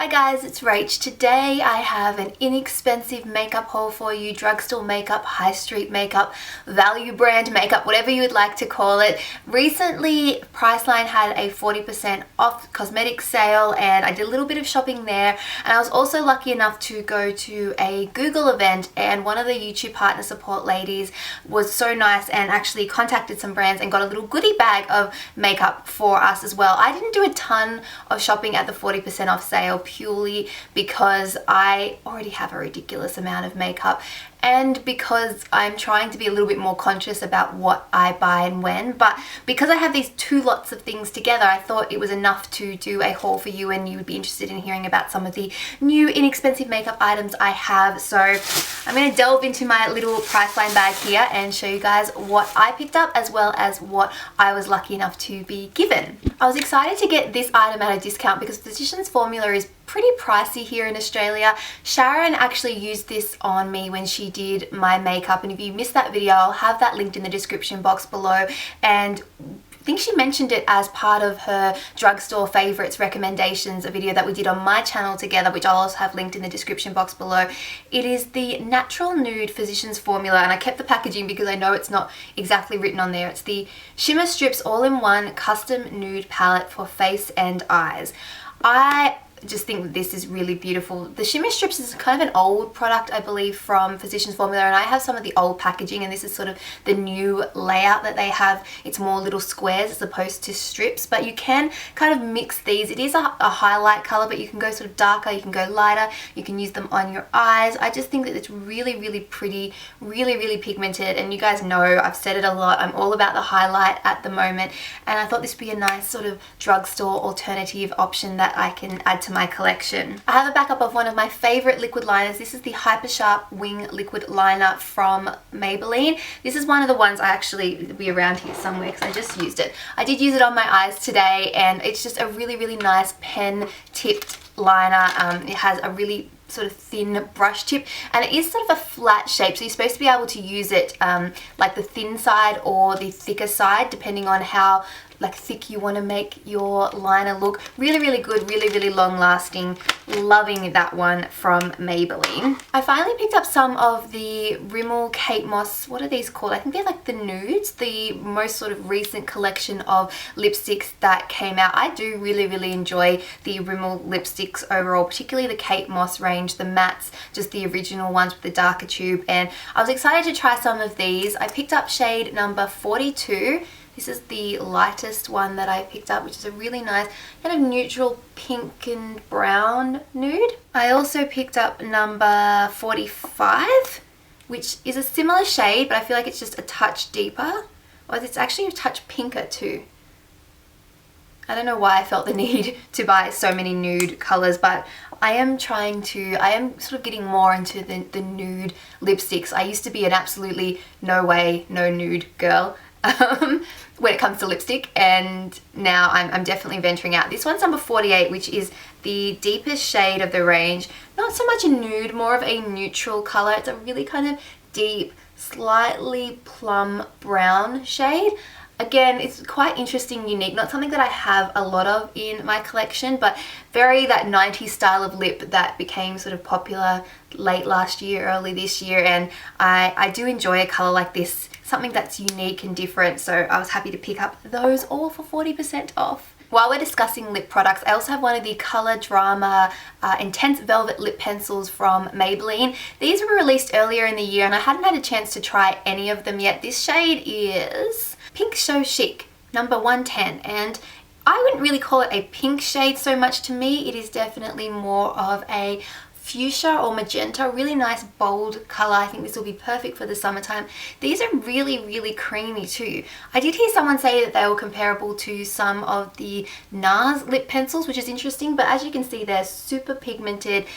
Hi guys, it's Rach. Today I have an inexpensive makeup haul for you. Drugstore makeup, high street makeup, value brand makeup, whatever you would like to call it. Recently, Priceline had a 40% off cosmetic sale and I did a little bit of shopping there. And I was also lucky enough to go to a Google event, and one of the YouTube partner support ladies was so nice and actually contacted some brands and got a little goodie bag of makeup for us as well. I didn't do a ton of shopping at the 40% off sale purely because I already have a ridiculous amount of makeup and because I'm trying to be a little bit more conscious about what I buy and when. But because I have these two lots of things together, I thought it was enough to do a haul for you and you would be interested in hearing about some of the new inexpensive makeup items I have. So I'm going to delve into my little Priceline bag here and show you guys what I picked up as well as what I was lucky enough to be given. I was excited to get this item at a discount because Physicians Formula is pretty pricey here in Australia. Sharon actually used this on me when she did my makeup, and if you missed that video, I'll have that linked in the description box below. And I think she mentioned it as part of her drugstore favorites recommendations, a video that we did on my channel together, which I'll also have linked in the description box below. It is the Natural Nude Physicians Formula, and I kept the packaging because I know it's not exactly written on there. It's the Shimmer Strips All-in-One Custom Nude Palette for Face and Eyes. I just think that this is really beautiful. The Shimmer Strips is kind of an old product, I believe, from Physicians Formula, and I have some of the old packaging, and this is sort of the new layout that they have. It's more little squares as opposed to strips, but you can kind of mix these. It is a highlight color, but you can go sort of darker, you can go lighter, you can use them on your eyes. I just think that it's really, really pretty, really, really pigmented, and you guys know I've said it a lot, I'm all about the highlight at the moment, and I thought this would be a nice sort of drugstore alternative option that I can add to my collection. I have a backup of one of my favorite liquid liners. This is the HyperSharp Wing Liquid Liner from Maybelline. This is one of the ones it'll be around here somewhere because I just used it. I did use it on my eyes today, and it's just a really, really nice pen tipped liner. It has a really sort of thin brush tip, and it is sort of a flat shape, so you're supposed to be able to use it like the thin side or the thicker side depending on how thick you want to make your liner look. Really, really good, really, really long lasting. Loving that one from Maybelline. I finally picked up some of the Rimmel Kate Moss, what are these called? I think they're like the Nudes, the most sort of recent collection of lipsticks that came out. I do really, really enjoy the Rimmel lipsticks overall, particularly the Kate Moss range, the mattes, just the original ones with the darker tube, and I was excited to try some of these. I picked up shade number 42. This is the lightest one that I picked up, which is a really nice kind of neutral pink and brown nude. I also picked up number 45, which is a similar shade, but I feel like it's just a touch deeper. Or it's actually a touch pinker too. I don't know why I felt the need to buy so many nude colors, but I am sort of getting more into the nude lipsticks. I used to be an absolutely no way, no nude girl when it comes to lipstick, and now I'm definitely venturing out. This one's number 48, which is the deepest shade of the range. Not so much a nude, more of a neutral color. It's a really kind of deep, slightly plum brown shade. Again, it's quite interesting, unique, not something that I have a lot of in my collection, but very that 90s style of lip that became sort of popular late last year, early this year, and I do enjoy a color like this, something that's unique and different, so I was happy to pick up those all for 40% off. While we're discussing lip products, I also have one of the Color Drama Intense Velvet Lip Pencils from Maybelline. These were released earlier in the year and I hadn't had a chance to try any of them yet. This shade is Pink So Chic, number 110, and I wouldn't really call it a pink shade so much to me. It is definitely more of a fuchsia or magenta, really nice bold color. I think this will be perfect for the summertime. These are really, really creamy too. I did hear someone say that they were comparable to some of the NARS lip pencils, which is interesting, but as you can see, they're super pigmented.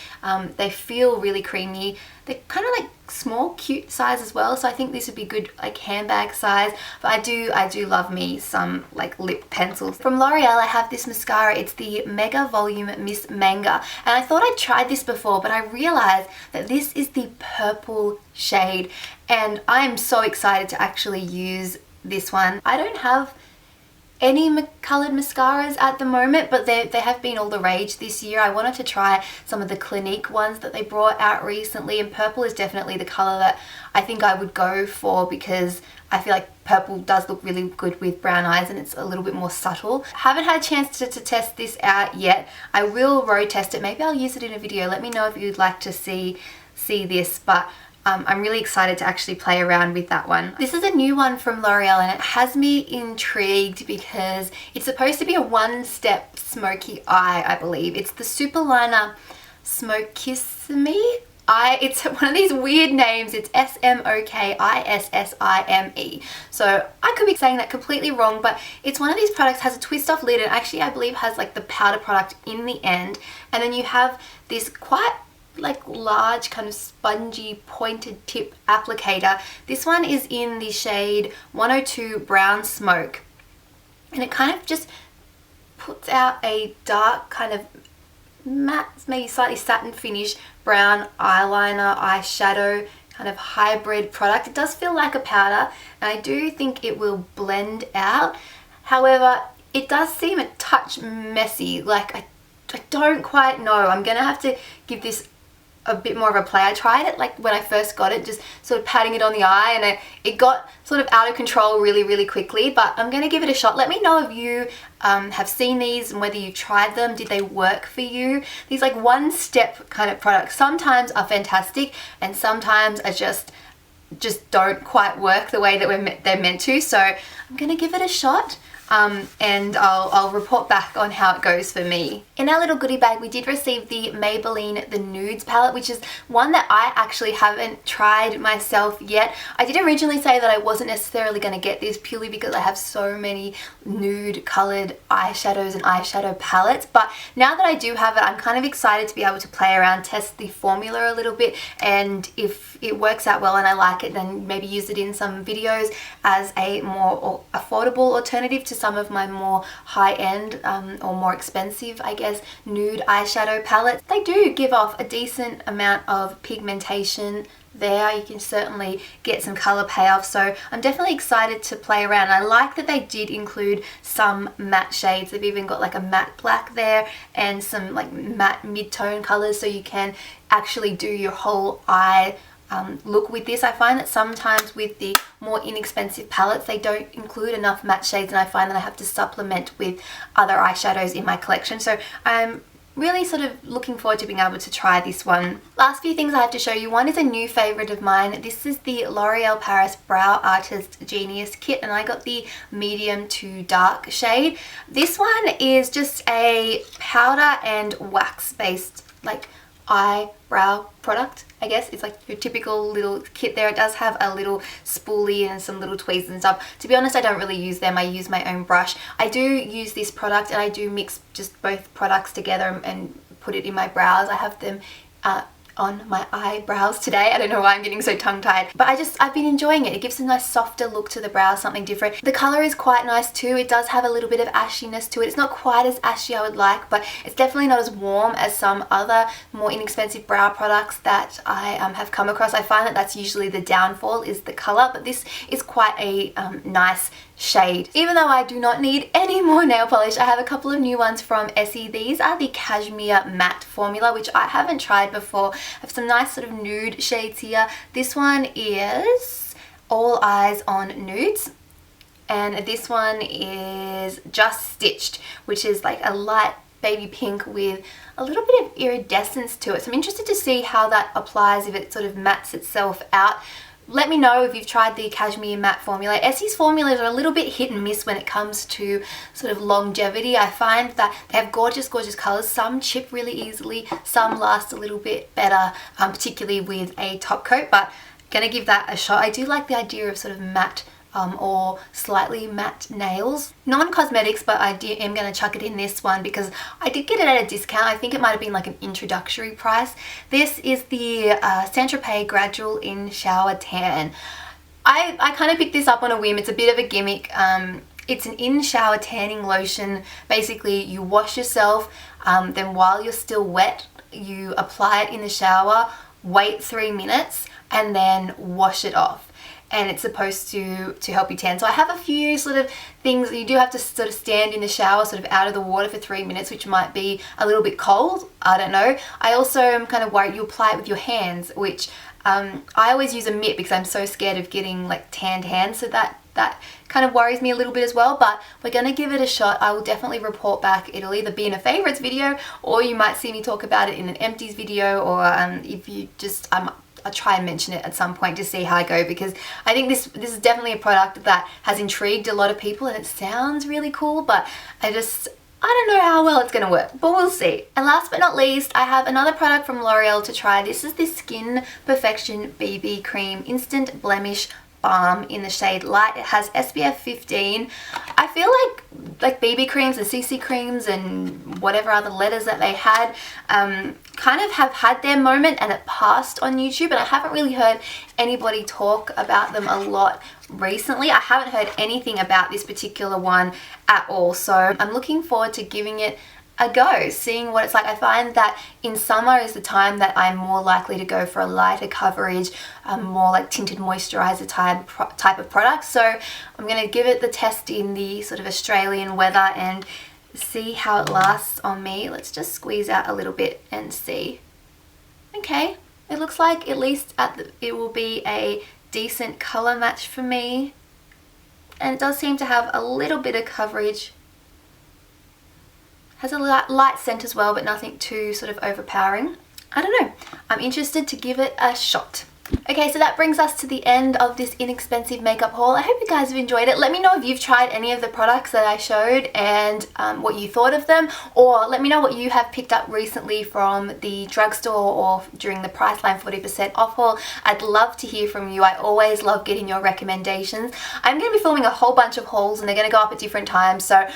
They feel really creamy. They're kind of like small, cute size as well, so I think this would be good like handbag size. But I do love me some like lip pencils. From L'Oreal, I have this mascara. It's the Mega Volume Miss Manga, and I thought I'd tried this before, but I realized that this is the purple shade, and I'm so excited to actually use this one. I don't have any coloured mascaras at the moment, but they have been all the rage this year. I wanted to try some of the Clinique ones that they brought out recently, and purple is definitely the colour that I think I would go for because I feel like purple does look really good with brown eyes and it's a little bit more subtle. Haven't had a chance to test this out yet. I will road test it. Maybe I'll use it in a video. Let me know if you'd like to see this, but I'm really excited to actually play around with that one. This is a new one from L'Oreal and it has me intrigued because it's supposed to be a one-step smoky eye, I believe. It's the Superliner Smokissime. It's one of these weird names. It's Smokissime. So I could be saying that completely wrong, but it's one of these products, has a twist off lid and actually I believe has like the powder product in the end. And then you have this quite like large kind of spongy pointed tip applicator. This one is in the shade 102 Brown Smoke and it kind of just puts out a dark kind of matte, maybe slightly satin finish brown eyeliner, eyeshadow kind of hybrid product. It does feel like a powder and I do think it will blend out. However, it does seem a touch messy. Like I don't quite know. I'm gonna have to give this a bit more of a play. I tried it like when I first got it, just sort of patting it on the eye, and it got sort of out of control really quickly, but I'm gonna give it a shot. Let me know if you have seen these and whether you tried them. Did they work for you? These like one step kind of products sometimes are fantastic and sometimes are just don't quite work the way that they're meant to. So I'm gonna give it a shot. And I'll report back on how it goes for me. In our little goodie bag we did receive the Maybelline the Nudes palette, which is one that I actually haven't tried myself yet. I did originally say that I wasn't necessarily going to get this purely because I have so many nude coloured eyeshadows and eyeshadow palettes, but now that I do have it I'm kind of excited to be able to play around, test the formula a little bit, and if it works out well and I like it, then maybe use it in some videos as a more affordable alternative to some of my more high-end or more expensive, I guess, nude eyeshadow palettes. They do give off a decent amount of pigmentation there. You can certainly get some color payoff, so I'm definitely excited to play around. I like that they did include some matte shades. They've even got like a matte black there and some like matte mid-tone colors, so you can actually do your whole eye look with this. I find that sometimes with the more inexpensive palettes they don't include enough matte shades, and I find that I have to supplement with other eyeshadows in my collection. So I'm really sort of looking forward to being able to try this one. Last few things I have to show you. One is a new favourite of mine. This is the L'Oreal Paris Brow Artist Genius Kit and I got the medium to dark shade. This one is just a powder and wax based like eyebrow product, I guess. It's like your typical little kit there. It does have a little spoolie and some little tweezers and stuff. To be honest, I don't really use them. I use my own brush. I do use this product and I do mix just both products together and put it in my brows. I have them on my eyebrows today. I don't know why I'm getting so tongue-tied, but I've been enjoying it. It gives a nice softer look to the brows, something different. The colour is quite nice too. It does have a little bit of ashiness to it. It's not quite as ashy I would like, but it's definitely not as warm as some other more inexpensive brow products that I have come across. I find that that's usually the downfall, is the colour, but this is quite a nice shade. Even though I do not need any more nail polish, I have a couple of new ones from Essie. These are the Cashmere Matte formula, which I haven't tried before. I have some nice sort of nude shades here. This one is All Eyes on Nudes, and this one is Just Stitched, which is like a light baby pink with a little bit of iridescence to it. So I'm interested to see how that applies, if it sort of mattes itself out. Let me know if you've tried the Cashmere Matte formula. Essie's formulas are a little bit hit and miss when it comes to sort of longevity. I find that they have gorgeous colours. Some chip really easily, some last a little bit better, particularly with a top coat, but I'm gonna give that a shot. I do like the idea of sort of matte or slightly matte nails. Non-cosmetics, but I am going to chuck it in this one because I did get it at a discount. I think it might have been like an introductory price. This is the Saint-Tropez Gradual In Shower Tan. I kind of picked this up on a whim. It's a bit of a gimmick. It's an in-shower tanning lotion. Basically, you wash yourself, then while you're still wet, you apply it in the shower, wait 3 minutes, and then wash it off. and it's supposed to help you tan. So I have a few sort of things. You do have to sort of stand in the shower sort of out of the water for 3 minutes, which might be a little bit cold. I don't know. I also am kind of worried you apply it with your hands, which I always use a mitt because I'm so scared of getting like tanned hands, so that kind of worries me a little bit as well. But we're going to give it a shot. I will definitely report back. It'll either be in a favorites video, or you might see me talk about it in an empties video, or if you just, I'll try and mention it at some point to see how I go, because I think this is definitely a product that has intrigued a lot of people, and it sounds really cool, but I don't know how well it's going to work, but we'll see. And last but not least, I have another product from L'Oreal to try. This is the Skin Perfection BB Cream Instant Blemish Balm in the shade Light. It has SPF 15. I feel like BB creams and CC creams and whatever other letters that they had kind of have had their moment and it passed on YouTube, and I haven't really heard anybody talk about them a lot recently. I haven't heard anything about this particular one at all, so I'm looking forward to giving it a go, seeing what it's like. I find that in summer is the time that I'm more likely to go for a lighter coverage, more like tinted moisturizer type of product. So I'm going to give it the test in the sort of Australian weather and see how it lasts on me. Let's just squeeze out a little bit and see. Okay, it looks like at least it will be a decent color match for me, and it does seem to have a little bit of coverage. Has a light scent as well, but nothing too sort of overpowering. I don't know. I'm interested to give it a shot. Okay, so that brings us to the end of this inexpensive makeup haul. I hope you guys have enjoyed it. Let me know if you've tried any of the products that I showed and what you thought of them, or let me know what you have picked up recently from the drugstore or during the Priceline 40% off haul. I'd love to hear from you. I always love getting your recommendations. I'm going to be filming a whole bunch of hauls, and they're going to go up at different times, so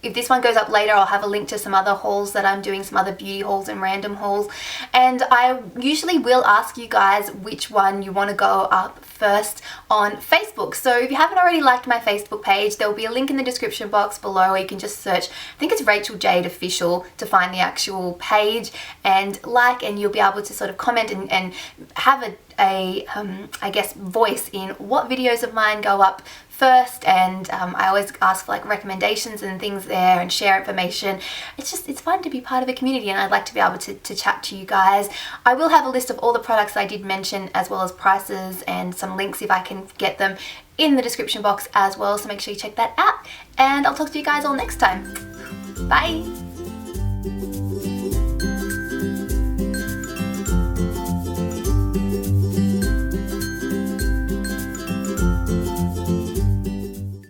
if this one goes up later, I'll have a link to some other hauls that I'm doing, some other beauty hauls and random hauls. And I usually will ask you guys which one you want to go up first on Facebook. So if you haven't already liked my Facebook page, there will be a link in the description box below, or you can just search, I think it's Rachael Jade Official, to find the actual page and like, and you'll be able to sort of comment and have I guess voice in what videos of mine go up first. And I always ask for like recommendations and things there and share information. It's fun to be part of a community, and I'd like to be able to chat to you guys. I will have a list of all the products I did mention, as well as prices and some links if I can get them, in the description box as well, so make sure you check that out, and I'll talk to you guys all next time. Bye!